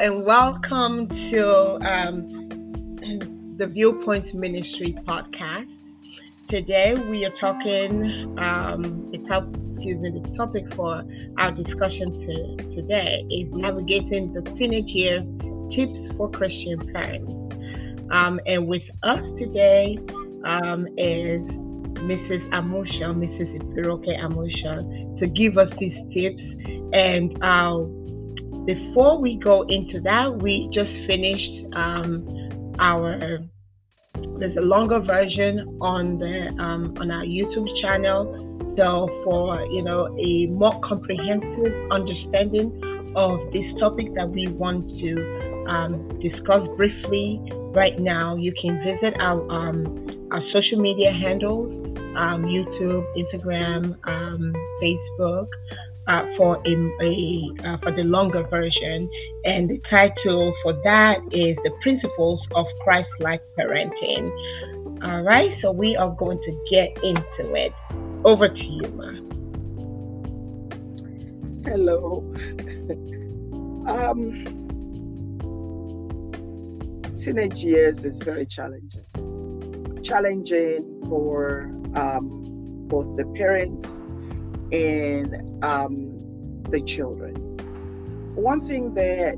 and welcome to the Viewpoint Ministry podcast. Today we are talking. The topic for our discussion today is navigating the teenage years: tips for Christian parents. And with us today is Mrs. Amusha, Mrs. Ipiroke Amusha, to give us these tips. And before we go into that, we just finished there's a longer version on our YouTube channel. So for a more comprehensive understanding of this topic that we want to discuss briefly right now, you can visit our social media handles, YouTube, Instagram, Facebook, for the longer version. And the title for that is The Principles of Christ-like Parenting. All right, so we are going to get into it. Over to you, Ma. Hello. Teenage years is very challenging. Challenging for both the parents and the children. One thing that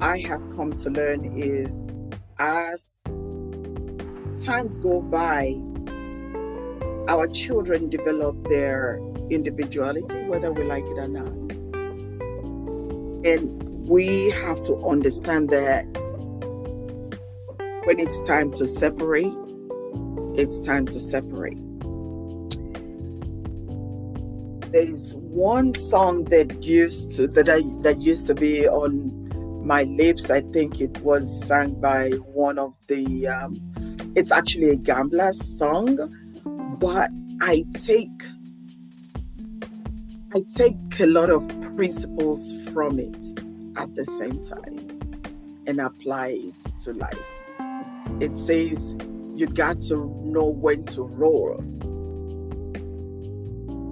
I have come to learn is, as times go by, our children develop their individuality, whether we like it or not. And we have to understand that when it's time to separate, it's time to separate. There's one song that used to be on my lips. I think it was sung by one of the it's actually a gambler song, but I take a lot of principles from it at the same time and apply it to life. It says you got to know when to roll.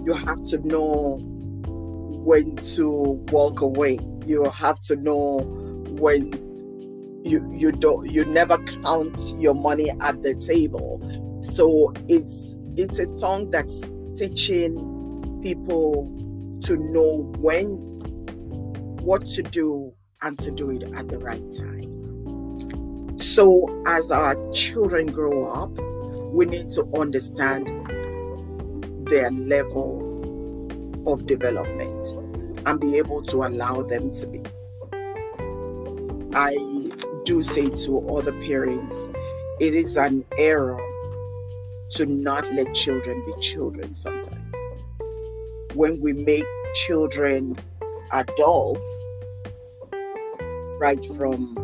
You have to know when to walk away. You have to know when you never count your money at the table. So it's a song that's teaching people to know what to do and to do it at the right time. So as our children grow up, we need to understand their level of development and be able to allow them to be. I do say to other parents, it is an error to not let children be children sometimes. When we make children adults, right from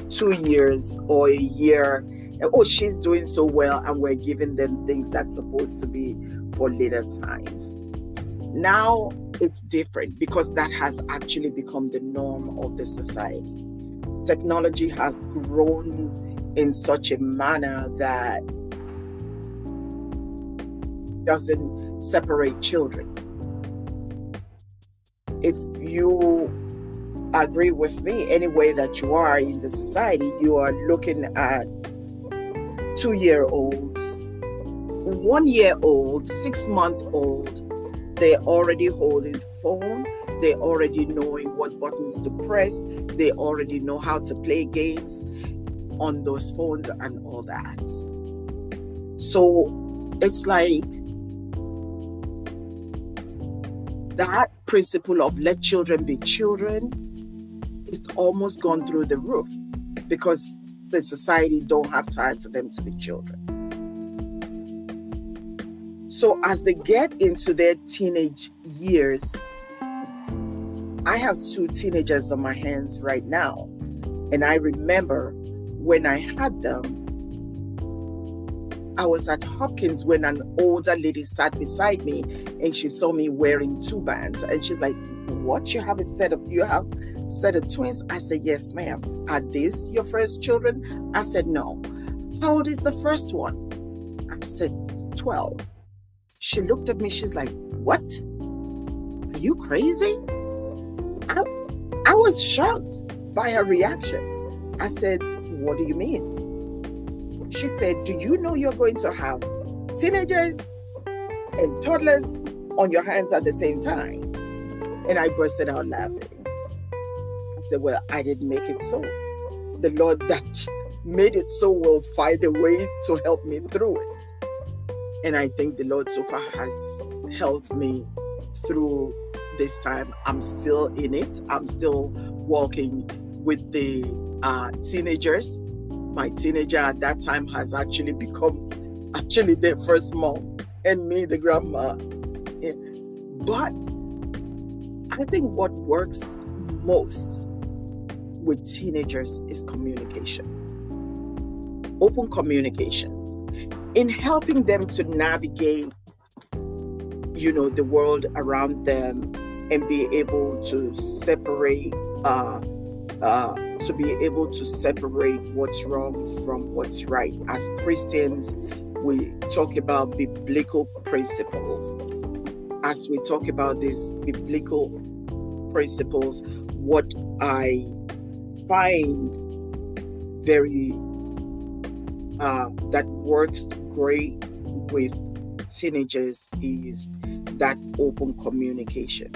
2 years or a year, oh, she's doing so well, and we're giving them things that's supposed to be for later times. Now it's different because that has actually become the norm of the society. Technology has grown in such a manner that doesn't separate children. If you agree with me, any way that you are in the society, you are looking at 2-year-olds, 1-year-old, 6-month-old. They're already holding the phone. They already knowing what buttons to press. They already know how to play games on those phones and all that. So it's like that principle of let children be children is almost gone through the roof because the society don't have time for them to be children. So as they get into their teenage years, I have 2 teenagers on my hands right now. And I remember when I had them, I was at Hopkins when an older lady sat beside me and she saw me wearing 2 bands. And she's like, what, you have a set of twins? I said, yes, ma'am. Are these your first children? I said, no. How old is the first one? I said, 12. She looked at me. She's like, what? I you crazy? I, I was shocked by her reaction. I said, what do you mean? She said, do you know you're going to have teenagers and toddlers on your hands at the same time? And I bursted out laughing. I said, well, I didn't make it so. The Lord that made it so will find a way to help me through it. And I think the Lord so far has helped me through this time. I'm still in it. I'm still walking with the teenagers. My teenager at that time has actually become their first mom, and me, the grandma. Yeah. But I think what works most with teenagers is communication. Open communications. In helping them to navigate, the world around them and be able to separate what's wrong from what's right. As Christians, we talk about biblical principles. As we talk about these biblical principles, what I find very that works great with teenagers is that open communication.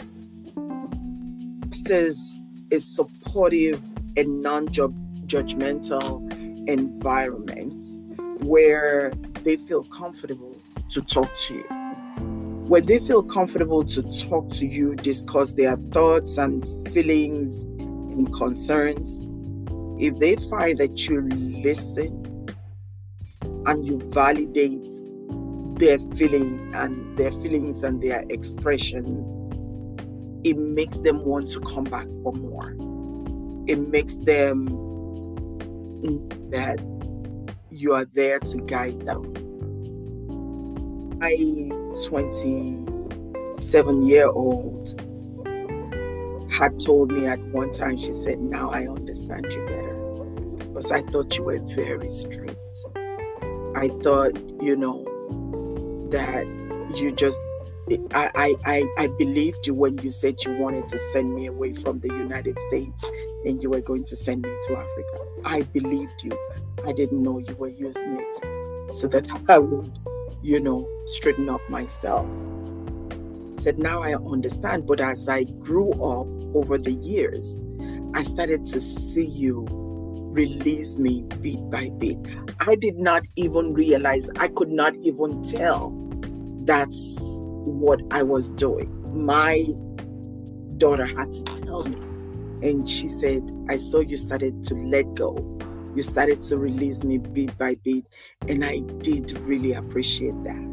Fosters a supportive and non-judgmental environment where they feel comfortable to talk to you. When they feel comfortable to talk to you, discuss their thoughts and feelings and concerns, if they find that you listen and you validate their feelings and their expression, it makes them want to come back for more. It makes them that you are there to guide them. My 27-year-old had told me at one time, she said, now I understand you better, because I thought you were very strict. I thought, that you just, I believed you when you said you wanted to send me away from the United States and you were going to send me to Africa. I believed you. I didn't know you were using it so that I would, straighten up myself. I said, now I understand. But as I grew up over the years, I started to see you release me bit by bit. I did not even realize, I could not even tell that's what I was doing. My daughter had to tell me, and she said, I saw you started to let go. You started to release me bit by bit, and I did really appreciate that.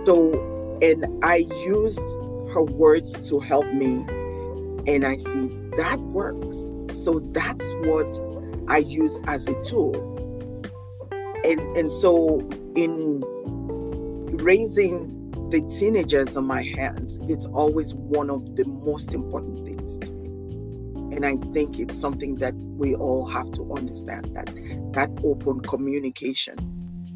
So, and I used her words to help me, and I see that works. So that's what I use as a tool. And so in raising the teenagers on my hands, it's always one of the most important things to me. And I think it's something that we all have to understand, that open communication,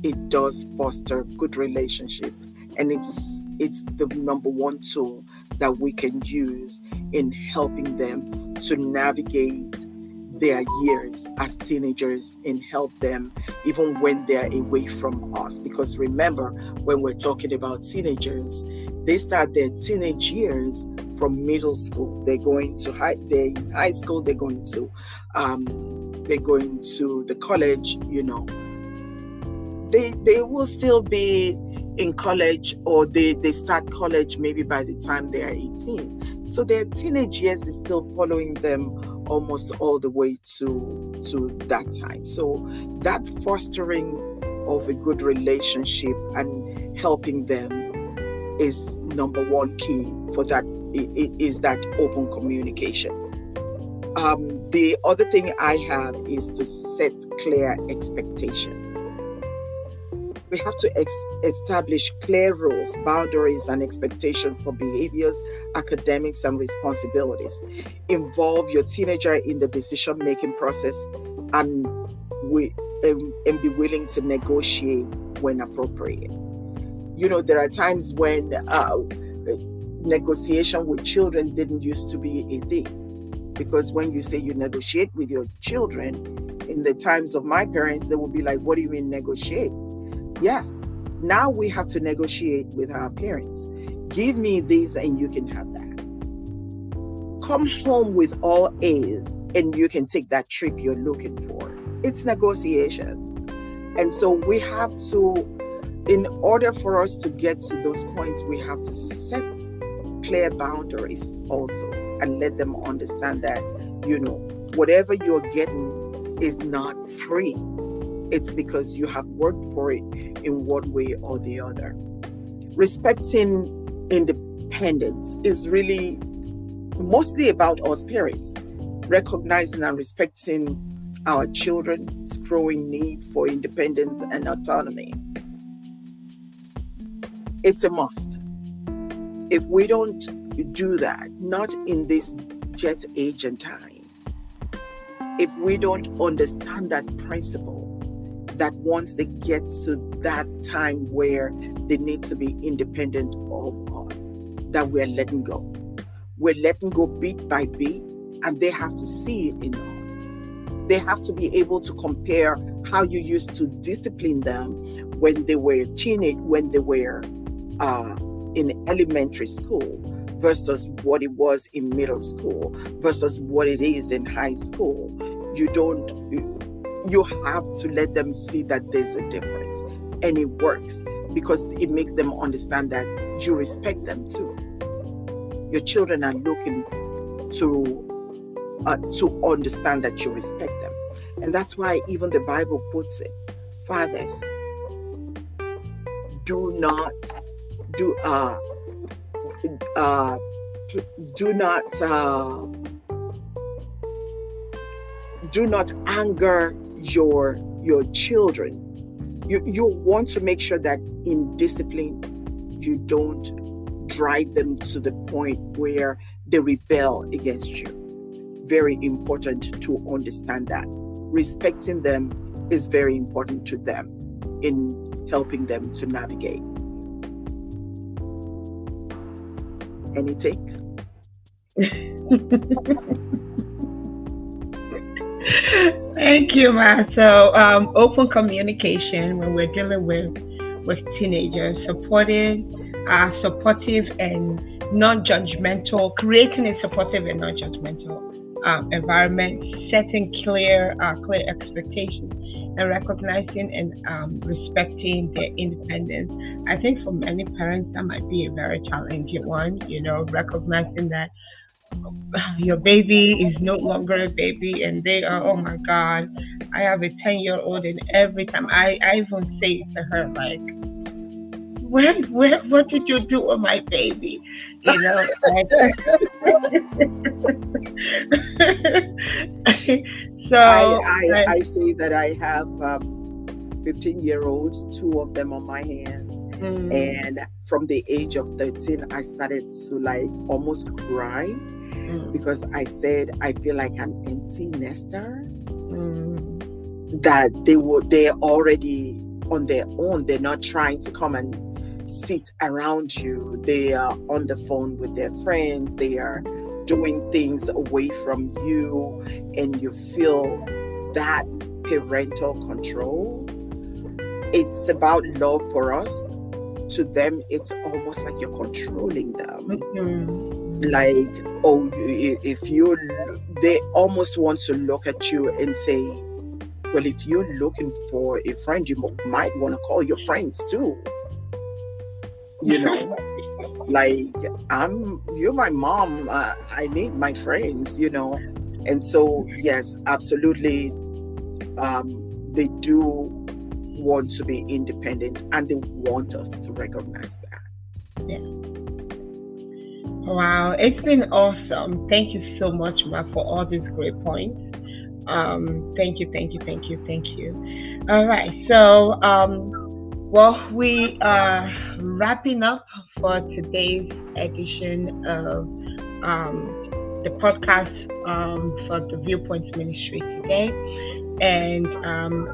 it does foster good relationship. And it's the number one tool that we can use in helping them to navigate their years as teenagers and help them even when they're away from us. Because remember, when we're talking about teenagers, they start their teenage years from middle school. They're in high school, they're going to the college, They will still be in college, or they start college maybe by the time they are 18. So their teenage years is still following them almost all the way to that time. So that fostering of a good relationship and helping them is number one key for that. It is that open communication. The other thing I have is to set clear expectation. We have to establish clear rules, boundaries, and expectations for behaviors, academics, and responsibilities. Involve your teenager in the decision-making process and be willing to negotiate when appropriate. There are times when negotiation with children didn't used to be a thing. Because when you say you negotiate with your children, in the times of my parents, they would be like, what do you mean negotiate? Yes, now we have to negotiate with our parents. Give me this and you can have that. Come home with all A's and you can take that trip you're looking for. It's negotiation. And so we have to, in order for us to get to those points, we have to set clear boundaries also and let them understand that, whatever you're getting is not free. It's because you have worked for it in one way or the other. Respecting independence is really mostly about us parents, recognizing and respecting our children's growing need for independence and autonomy. It's a must. If we don't do that, not in this jet age and time, if we don't understand that principle, that once they get to that time where they need to be independent of us, that we're letting go. We're letting go beat by beat, and they have to see it in us. They have to be able to compare how you used to discipline them when they were when they were in elementary school versus what it was in middle school versus what it is in high school. You have to let them see that there's a difference, and it works because it makes them understand that you respect them too. Your children are looking to understand that you respect them. And that's why even the Bible puts it, fathers, do not anger your children. You want to make sure that in discipline you don't drive them to the point where they rebel against you. Very important to understand that. Respecting them is very important to them in helping them to navigate. Any take? Thank you, Ma. So, open communication when we're dealing with teenagers, supportive and non-judgmental, creating a supportive and non-judgmental environment, setting clear expectations, and recognizing and respecting their independence. I think for many parents that might be a very challenging one. Recognizing that your baby is no longer a baby and they are, oh my God, I have a 10-year-old, and every time I even say to her, like, what did you do with my baby? Like, so I say that I have 15-year-olds, 2 of them on my hands. And from the age of 13, I started to almost cry because I said, I feel like an empty nester, that they're already on their own. They're not trying to come and sit around you. They are on the phone with their friends. They are doing things away from you, and you feel that parental control. It's about love for us. To them, it's almost like you're controlling them. Like, they almost want to look at you and say, well, if you're looking for a friend, you might want to call your friends too. Like, you're my mom. I need my friends, And so, yes, absolutely. They do want to be independent, and they want us to recognize that. Yeah. Wow, it's been awesome. Thank you so much, Ma, for all these great points. Thank you. All right, so we are wrapping up for today's edition of the podcast for the Viewpoints Ministry today. And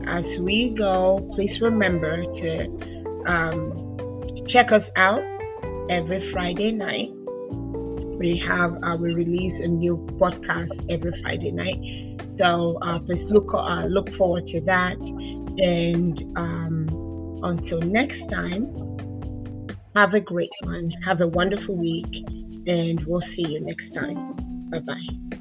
as we go, please remember to check us out every Friday night we release a new podcast every Friday night. So please look forward to that. And until next time, have a great one. Have a wonderful week, and we'll see you next time. Bye bye.